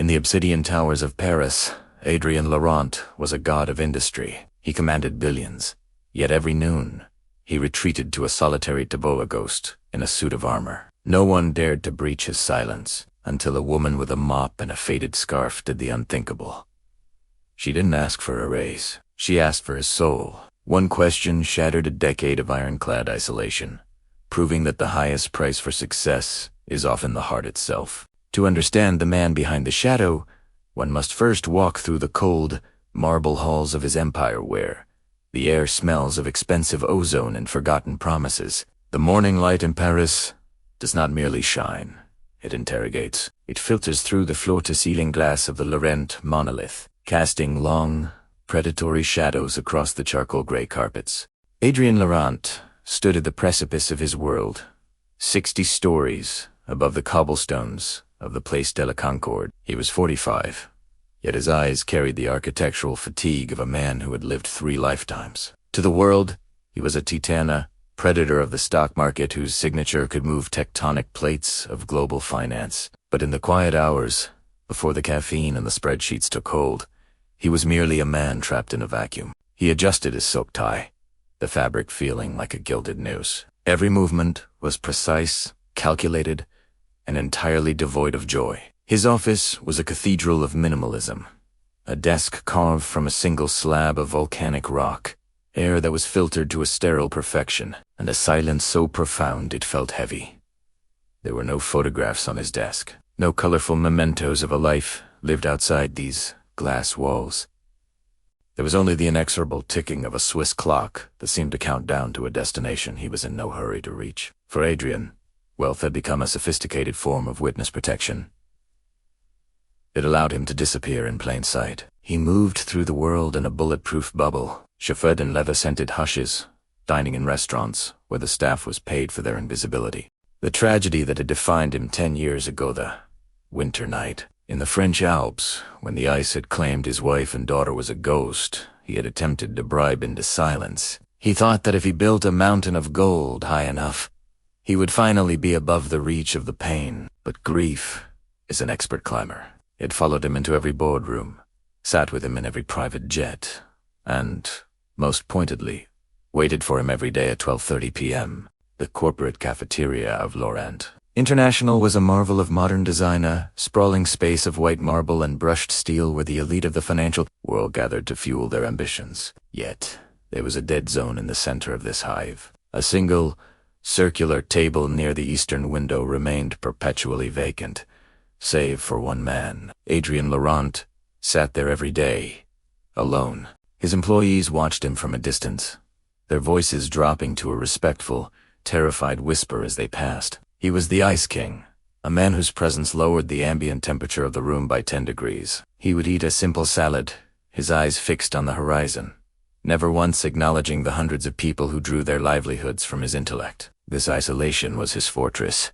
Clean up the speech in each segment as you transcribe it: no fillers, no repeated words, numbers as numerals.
In the obsidian towers of Paris, Adrian Laurent was a god of industry. He commanded billions. Yet every noon, he retreated to a solitary taboo ghost in a suit of armor. No one dared to breach his silence until a woman with a mop and a faded scarf did the unthinkable. She didn't ask for a raise. She asked for his soul. One question shattered a decade of ironclad isolation, proving that the highest price for success is often the heart itself. To understand the man behind the shadow, one must first walk through the cold, marble halls of his empire where the air smells of expensive ozone and forgotten promises. The morning light in Paris does not merely shine. It interrogates. It filters through the floor-to-ceiling glass of the Laurent monolith, casting long, predatory shadows across the charcoal gray carpets. Adrian Laurent stood at the precipice of his world, 60 stories above the cobblestones of the Place de la Concorde. He was 45, yet his eyes carried the architectural fatigue of a man who had lived 3 lifetimes. To the world, he was a titan, predator of the stock market whose signature could move tectonic plates of global finance. But in the quiet hours, before the caffeine and the spreadsheets took hold, he was merely a man trapped in a vacuum. He adjusted his silk tie, the fabric feeling like a gilded noose. Every movement was precise, calculated, and entirely devoid of joy. His office was a cathedral of minimalism, a desk carved from a single slab of volcanic rock, air that was filtered to a sterile perfection, and a silence so profound it felt heavy. There were no photographs on his desk, no colorful mementos of a life lived outside these glass walls. There was only the inexorable ticking of a Swiss clock that seemed to count down to a destination he was in no hurry to reach. For Adrian, wealth had become a sophisticated form of witness protection. It allowed him to disappear in plain sight. He moved through the world in a bulletproof bubble, chauffeured in leather-scented hushes, dining in restaurants where the staff was paid for their invisibility. The tragedy that had defined him 10 years ago, the winter night. In the French Alps, when the ice had claimed his wife and daughter was a ghost, he had attempted to bribe into silence. He thought that if he built a mountain of gold high enough, he would finally be above the reach of the pain. But grief is an expert climber. It followed him into every boardroom, sat with him in every private jet, and, most pointedly, waited for him every day at 12:30 p.m., the corporate cafeteria of Laurent. International was a marvel of modern design, a sprawling space of white marble and brushed steel where the elite of the financial world gathered to fuel their ambitions. Yet, there was a dead zone in the center of this hive. A single, circular table near the eastern window remained perpetually vacant, save for one man. Adrian Laurent sat there every day, alone. His employees watched him from a distance, their voices dropping to a respectful, terrified whisper as they passed. He was the Ice King, a man whose presence lowered the ambient temperature of the room by 10 degrees. He would eat a simple salad, his eyes fixed on the horizon, never once acknowledging the hundreds of people who drew their livelihoods from his intellect. This isolation was his fortress.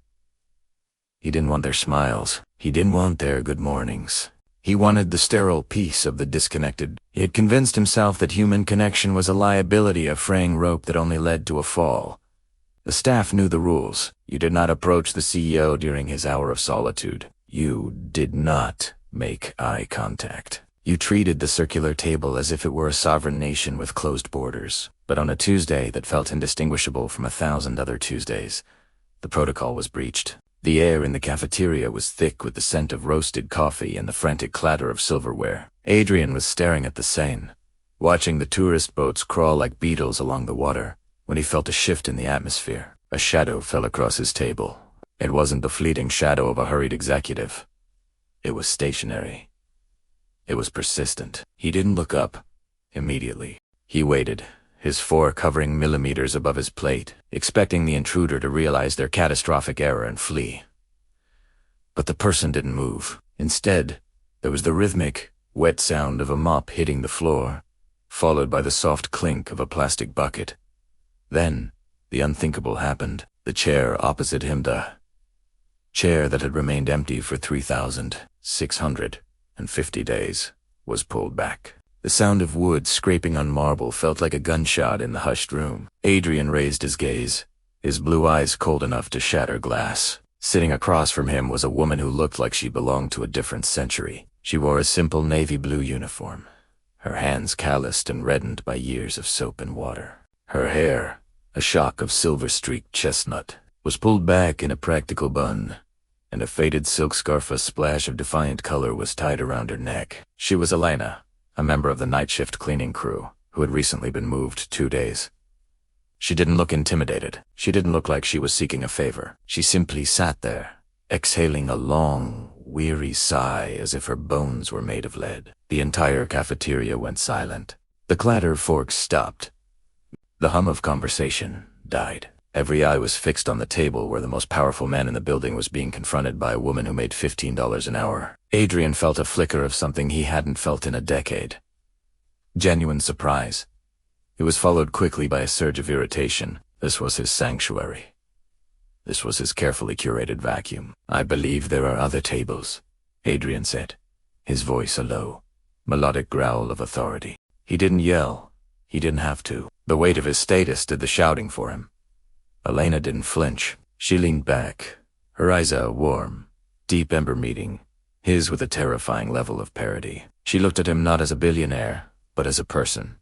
He didn't want their smiles. He didn't want their good mornings. He wanted the sterile peace of the disconnected. He had convinced himself that human connection was a liability, a fraying rope that only led to a fall. The staff knew the rules. You did not approach the CEO during his hour of solitude. You did not make eye contact. You treated the circular table as if it were a sovereign nation with closed borders. But on a Tuesday that felt indistinguishable from 1,000 other Tuesdays, the protocol was breached. The air in the cafeteria was thick with the scent of roasted coffee and the frantic clatter of silverware. Adrian was staring at the Seine, watching the tourist boats crawl like beetles along the water, when he felt a shift in the atmosphere. A shadow fell across his table. It wasn't the fleeting shadow of a hurried executive. It was stationary. It was persistent. He didn't look up immediately. He waited, his fork covering millimeters above his plate, expecting the intruder to realize their catastrophic error and flee. But the person didn't move. Instead, there was the rhythmic, wet sound of a mop hitting the floor, followed by the soft clink of a plastic bucket. Then, the unthinkable happened. The chair opposite him, the chair that had remained empty for 3,650 days, was pulled back. The sound of wood scraping on marble felt like a gunshot in the hushed room. Adrian raised his gaze, his blue eyes cold enough to shatter glass. Sitting across from him was a woman who looked like she belonged to a different century. She wore a simple navy blue uniform, her hands calloused and reddened by years of soap and water. Her hair, a shock of silver-streaked chestnut, was pulled back in a practical bun, and a faded silk scarf, a splash of defiant color, was tied around her neck. She was Elena, a member of the night shift cleaning crew, who had recently been moved 2 days. She didn't look intimidated. She didn't look like she was seeking a favor. She simply sat there, exhaling a long, weary sigh as if her bones were made of lead. The entire cafeteria went silent. The clatter of forks stopped. The hum of conversation died. Every eye was fixed on the table where the most powerful man in the building was being confronted by a woman who made $15 an hour. Adrian felt a flicker of something he hadn't felt in a decade. Genuine surprise. It was followed quickly by a surge of irritation. This was his sanctuary. This was his carefully curated vacuum. "I believe there are other tables," Adrian said, his voice a low, melodic growl of authority. He didn't yell. He didn't have to. The weight of his status did the shouting for him. Elena didn't flinch. She leaned back, her eyes a warm, deep ember meeting, his with a terrifying level of parody. She looked at him not as a billionaire, but as a person.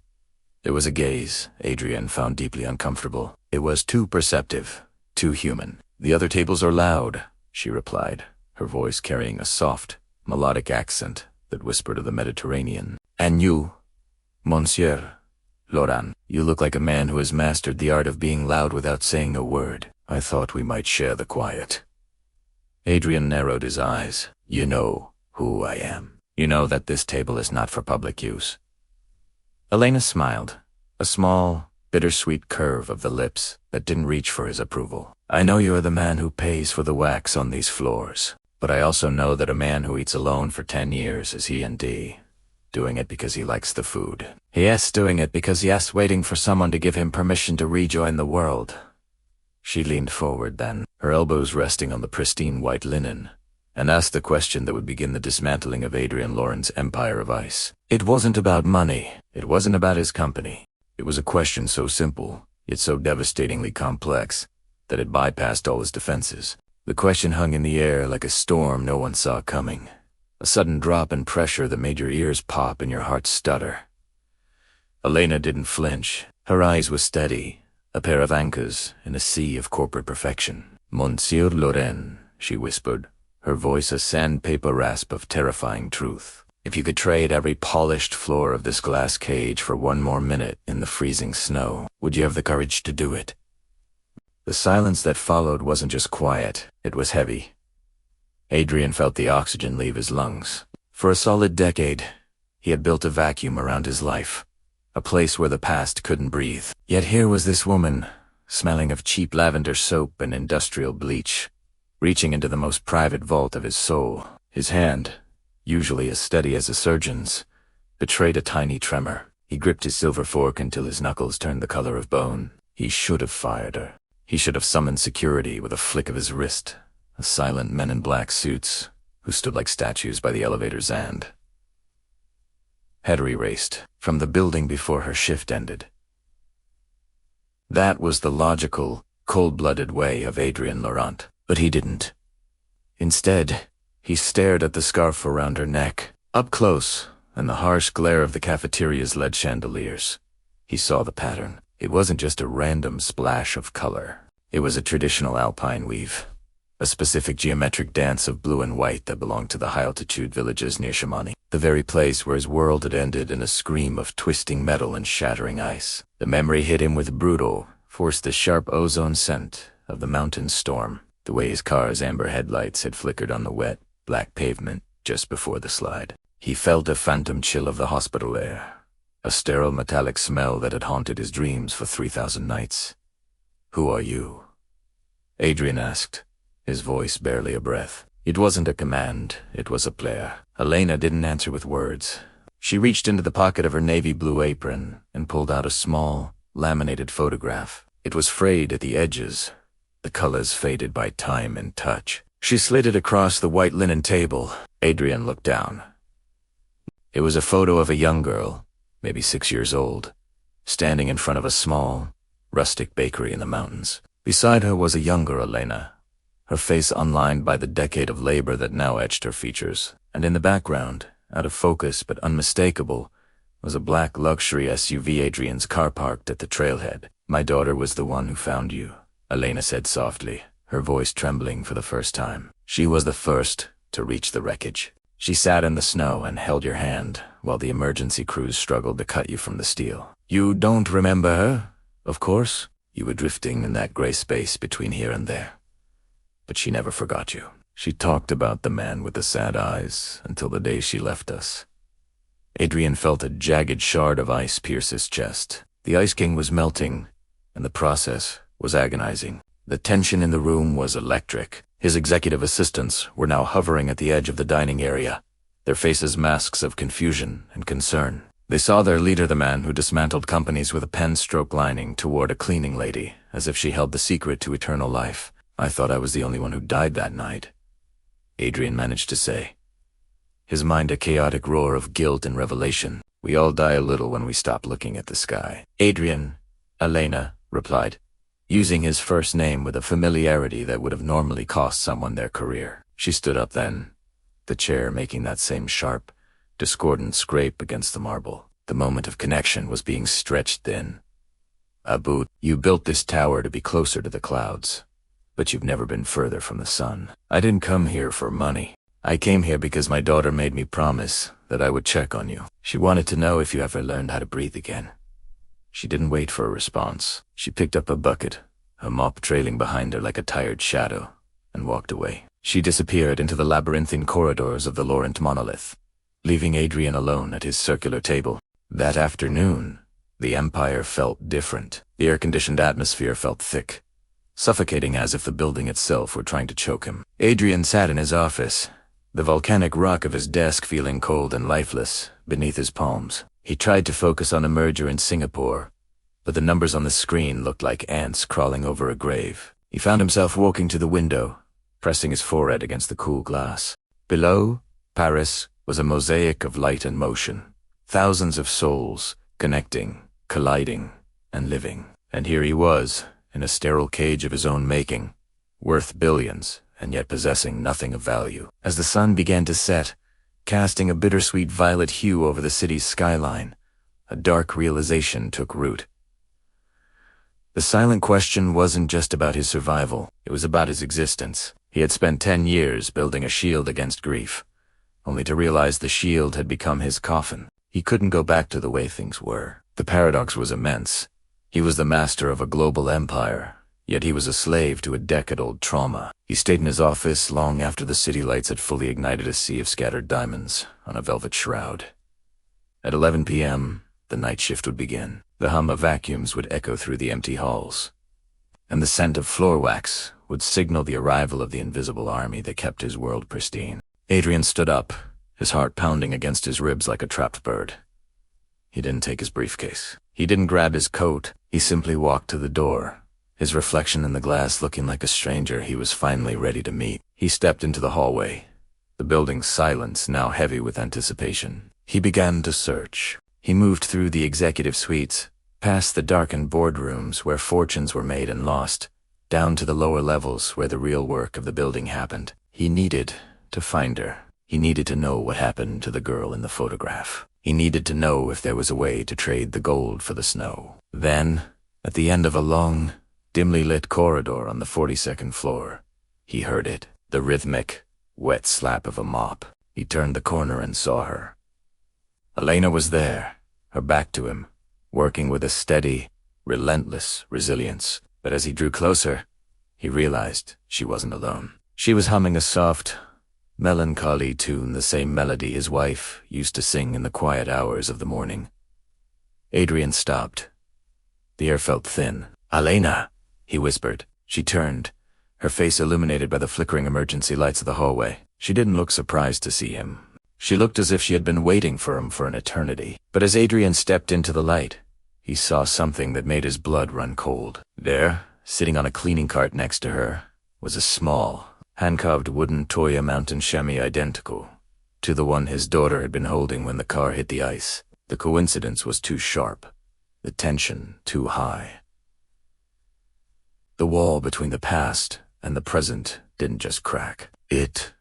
It was a gaze Adrian found deeply uncomfortable. It was too perceptive, too human. "The other tables are loud," she replied, her voice carrying a soft, melodic accent that whispered of the Mediterranean. "And you, Monsieur Laurent, you look like a man who has mastered the art of being loud without saying a word. I thought we might share the quiet." Adrian narrowed his eyes. "You know who I am. You know that this table is not for public use." Elena smiled, a small, bittersweet curve of the lips that didn't reach for his approval. "I know you are the man who pays for the wax on these floors, but I also know that a man who eats alone for 10 years is he, doing it because he likes the food. Yes, doing it because yes, waiting for someone to give him permission to rejoin the world." She leaned forward then, her elbows resting on the pristine white linen, and asked the question that would begin the dismantling of Adrian Laurent's empire of ice. It wasn't about money. It wasn't about his company. It was a question so simple, yet so devastatingly complex, that it bypassed all his defenses. The question hung in the air like a storm no one saw coming. A sudden drop in pressure that made your ears pop and your heart stutter. Elena didn't flinch. Her eyes were steady, a pair of anchors in a sea of corporate perfection. "Monsieur Laurent," she whispered, her voice a sandpaper rasp of terrifying truth. "If you could trade every polished floor of this glass cage for one more minute in the freezing snow, would you have the courage to do it?" The silence that followed wasn't just quiet, it was heavy. Adrian felt the oxygen leave his lungs. For a solid decade, he had built a vacuum around his life, a place where the past couldn't breathe. Yet here was this woman, smelling of cheap lavender soap and industrial bleach, reaching into the most private vault of his soul. His hand, usually as steady as a surgeon's, betrayed a tiny tremor. He gripped his silver fork until his knuckles turned the color of bone. He should have fired her. He should have summoned security with a flick of his wrist, the silent men in black suits who stood like statues by the elevator's end. Hettery raced from the building before her shift ended. That was the logical, cold-blooded way of Adrian Laurent, but he didn't. Instead, he stared at the scarf around her neck, up close, in the harsh glare of the cafeteria's lead chandeliers. He saw the pattern. It wasn't just a random splash of color. It was a traditional alpine weave, a specific geometric dance of blue and white that belonged to the high-altitude villages near Chamonix, the very place where his world had ended in a scream of twisting metal and shattering ice. The memory hit him with brutal, forced the sharp ozone scent of the mountain storm, the way his car's amber headlights had flickered on the wet, black pavement just before the slide. He felt a phantom chill of the hospital air, a sterile metallic smell that had haunted his dreams for 3,000 nights. "Who are you?" Adrian asked, his voice barely a breath. It wasn't a command, it was a prayer. Elena didn't answer with words. She reached into the pocket of her navy blue apron and pulled out a small, laminated photograph. It was frayed at the edges, the colors faded by time and touch. She slid it across the white linen table. Adrian looked down. It was a photo of a young girl, maybe 6 years old, standing in front of a small, rustic bakery in the mountains. Beside her was a younger Elena, her face unlined by the decade of labor that now etched her features. And in the background, out of focus but unmistakable, was a black luxury SUV Adrian's car parked at the trailhead. "My daughter was the one who found you," Elena said softly, her voice trembling for the first time. "She was the first to reach the wreckage. She sat in the snow and held your hand while the emergency crews struggled to cut you from the steel. You don't remember her, of course? You were drifting in that gray space between here and there. But she never forgot you. She talked about the man with the sad eyes until the day she left us." Adrian felt a jagged shard of ice pierce his chest. The Ice King was melting, and the process was agonizing. The tension in the room was electric. His executive assistants were now hovering at the edge of the dining area, their faces masks of confusion and concern. They saw their leader, the man who dismantled companies with a pen stroke lining, toward a cleaning lady, as if she held the secret to eternal life. "I thought I was the only one who died that night," Adrian managed to say, his mind a chaotic roar of guilt and revelation. "We all die a little when we stop looking at the sky." "Adrian," Elena replied, using his first name with a familiarity that would have normally cost someone their career. She stood up then, the chair making that same sharp, discordant scrape against the marble. The moment of connection was being stretched thin. "Abu, you built this tower to be closer to the clouds, but you've never been further from the sun. I didn't come here for money. I came here because my daughter made me promise that I would check on you. She wanted to know if you ever learned how to breathe again." She didn't wait for a response. She picked up a bucket, a mop trailing behind her like a tired shadow, and walked away. She disappeared into the labyrinthine corridors of the Laurent monolith, leaving Adrian alone at his circular table. That afternoon, the Empire felt different. The air-conditioned atmosphere felt thick, suffocating as if the building itself were trying to choke him. Adrian sat in his office, the volcanic rock of his desk feeling cold and lifeless beneath his palms. He tried to focus on a merger in Singapore, but the numbers on the screen looked like ants crawling over a grave. He found himself walking to the window, pressing his forehead against the cool glass. Below, Paris was a mosaic of light and motion, thousands of souls connecting, colliding, and living. And here he was, in a sterile cage of his own making, worth billions, and yet possessing nothing of value. As the sun began to set, casting a bittersweet violet hue over the city's skyline, a dark realization took root. The silent question wasn't just about his survival, it was about his existence. He had spent 10 years building a shield against grief, only to realize the shield had become his coffin. He couldn't go back to the way things were. The paradox was immense. He was the master of a global empire, yet he was a slave to a decade-old trauma. He stayed in his office long after the city lights had fully ignited a sea of scattered diamonds on a velvet shroud. At 11 p.m., the night shift would begin. The hum of vacuums would echo through the empty halls, and the scent of floor wax would signal the arrival of the invisible army that kept his world pristine. Adrian stood up, his heart pounding against his ribs like a trapped bird. He didn't take his briefcase. He didn't grab his coat. He simply walked to the door, his reflection in the glass looking like a stranger he was finally ready to meet. He stepped into the hallway, the building's silence now heavy with anticipation. He began to search. He moved through the executive suites, past the darkened boardrooms where fortunes were made and lost, down to the lower levels where the real work of the building happened. He needed to find her. He needed to know what happened to the girl in the photograph. He needed to know if there was a way to trade the gold for the snow. Then, at the end of a long, dimly lit corridor on the 42nd floor, he heard it, the rhythmic, wet slap of a mop. He turned the corner and saw her. Elena was there, her back to him, working with a steady, relentless resilience. But as he drew closer, he realized she wasn't alone. She was humming a soft, melancholy tune, the same melody his wife used to sing in the quiet hours of the morning. Adrian stopped. The air felt thin. "Elena," he whispered. She turned, her face illuminated by the flickering emergency lights of the hallway. She didn't look surprised to see him. She looked as if she had been waiting for him for an eternity. But as Adrian stepped into the light, he saw something that made his blood run cold. There, sitting on a cleaning cart next to her, was a small, hand-carved wooden Toya mountain chamois identical to the one his daughter had been holding when the car hit the ice. The coincidence was too sharp, the tension too high. The wall between the past And the present didn't just crack. It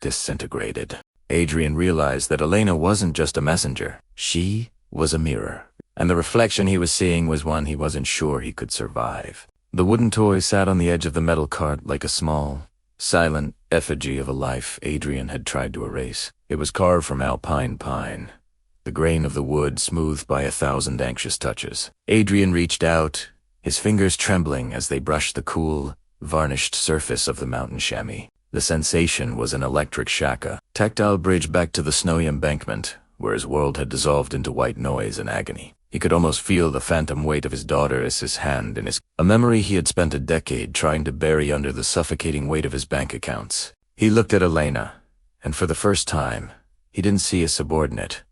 disintegrated. Adrian realized that Elena wasn't just a messenger. She was a mirror. And the reflection he was seeing was one he wasn't sure he could survive. The wooden toy sat on the edge of the metal cart like a small, silent effigy of a life Adrian had tried to erase. It was carved from alpine pine, the grain of the wood smoothed by 1,000 anxious touches. Adrian reached out, his fingers trembling as they brushed the cool, varnished surface of the mountain chamois. The sensation was an electric shock, a tactile bridge back to the snowy embankment, where his world had dissolved into white noise and agony. He could almost feel the phantom weight of his daughter as his hand in his... A memory he had spent a decade trying to bury under the suffocating weight of his bank accounts. He looked at Elena, and for the first time, he didn't see a subordinate.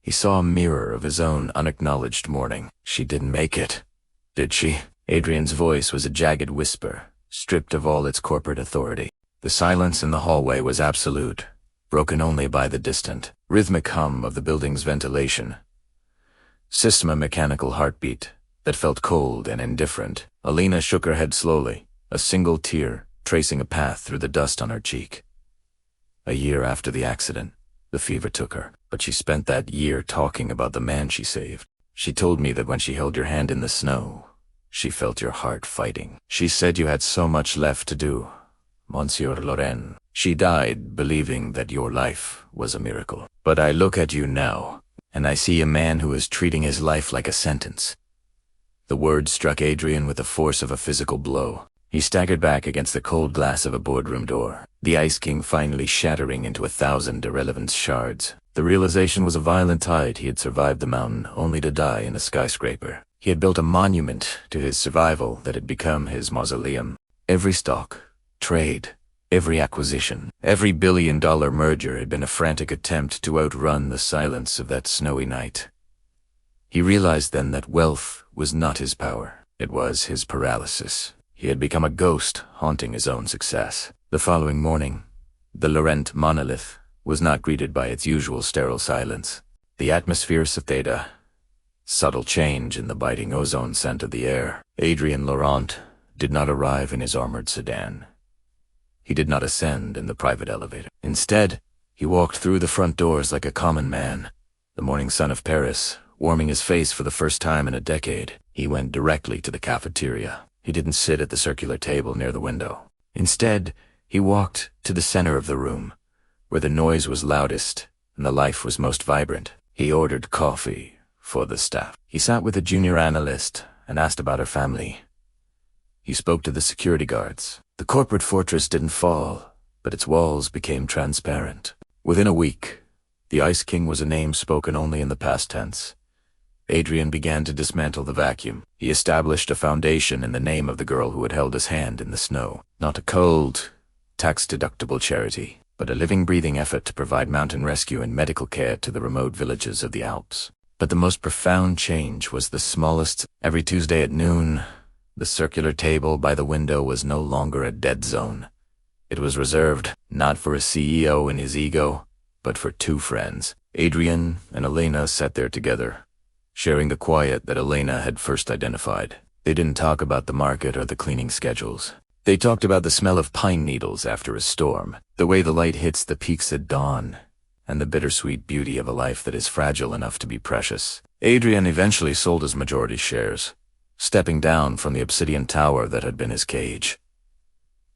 He saw a mirror of his own unacknowledged mourning. She didn't make it, did she? Adrian's voice was a jagged whisper, stripped of all its corporate authority. The silence in the hallway was absolute, broken only by the distant, rhythmic hum of the building's ventilation. System a mechanical heartbeat that felt cold and indifferent. Elena shook her head slowly, a single tear tracing a path through the dust on her cheek. A year after the accident, the fever took her, but she spent that year talking about the man she saved. She told me that when she held your hand in the snow, she felt your heart fighting. She said you had so much left to do, Monsieur Laurent. She died believing that your life was a miracle. But I look at you now, and I see a man who is treating his life like a sentence. The words struck Adrian with the force of a physical blow. He staggered back against the cold glass of a boardroom door, the Ice King finally shattering into 1,000 irrelevant shards. The realization was a violent tide. He had survived the mountain, only to die in a skyscraper. He had built a monument to his survival that had become his mausoleum. Every stock, trade, every acquisition, every billion-dollar merger had been a frantic attempt to outrun the silence of that snowy night. He realized then that wealth was not his power. It was his paralysis. He had become a ghost haunting his own success. The following morning, the Laurent monolith was not greeted by its usual sterile silence. The atmosphere seethed, a subtle change in the biting ozone scent of the air. Adrian Laurent did not arrive in his armored sedan. He did not ascend in the private elevator. Instead, he walked through the front doors like a common man, the morning sun of Paris, warming his face for the first time in a decade. He went directly to the cafeteria. He didn't sit at the circular table near the window. Instead, he walked to the center of the room, where the noise was loudest and the life was most vibrant. He ordered coffee for the staff. He sat with a junior analyst and asked about her family. He spoke to the security guards. The corporate fortress didn't fall, but its walls became transparent. Within a week, the Ice King was a name spoken only in the past tense. Adrian began to dismantle the vacuum. He established a foundation in the name of the girl who had held his hand in the snow. Not a cold, tax-deductible charity, but a living, breathing effort to provide mountain rescue and medical care to the remote villages of the Alps. But the most profound change was the smallest. Every Tuesday at noon, the circular table by the window was no longer a dead zone. It was reserved not for a CEO and his ego, but for two friends. Adrian and Elena sat there together, sharing the quiet that Elena had first identified. They didn't talk about the market or the cleaning schedules. They talked about the smell of pine needles after a storm, the way the light hits the peaks at dawn, and the bittersweet beauty of a life that is fragile enough to be precious. Adrian eventually sold his majority shares, stepping down from the obsidian tower that had been his cage.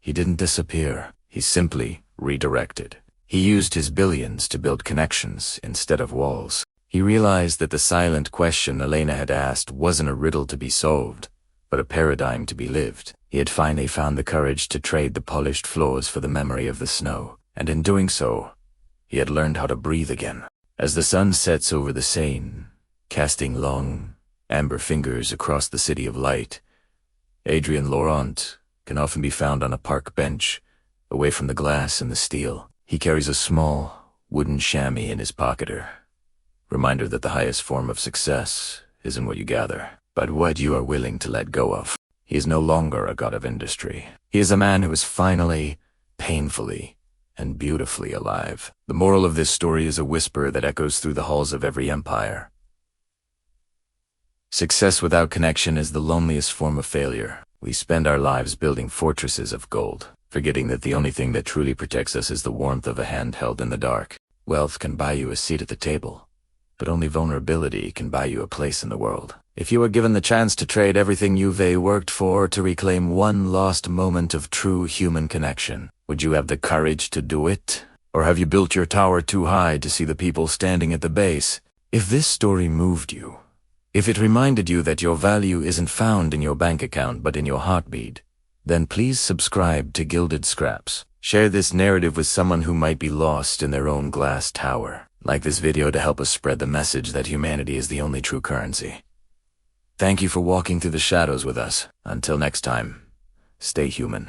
He didn't disappear. He simply redirected. He used his billions to build connections instead of walls. He realized that the silent question Elena had asked wasn't a riddle to be solved, but a paradigm to be lived. He had finally found the courage to trade the polished floors for the memory of the snow, and in doing so, he had learned how to breathe again. As the sun sets over the Seine, casting long, amber fingers across the city of light, Adrian Laurent can often be found on a park bench, away from the glass and the steel. He carries a small, wooden chamois in his pocketer. Reminder that the highest form of success isn't what you gather, but what you are willing to let go of. He is no longer a god of industry. He is a man who is finally, painfully, and beautifully alive. The moral of this story is a whisper that echoes through the halls of every empire. Success without connection is the loneliest form of failure. We spend our lives building fortresses of gold, forgetting that the only thing that truly protects us is the warmth of a hand held in the dark. Wealth can buy you a seat at the table, but only vulnerability can buy you a place in the world. If you were given the chance to trade everything you've worked for to reclaim one lost moment of true human connection, would you have the courage to do it? Or have you built your tower too high to see the people standing at the base? If this story moved you, if it reminded you that your value isn't found in your bank account but in your heartbeat, then please subscribe to Gilded Scraps. Share this narrative with someone who might be lost in their own glass tower. Like this video to help us spread the message that humanity is the only true currency. Thank you for walking through the shadows with us. Until next time, stay human.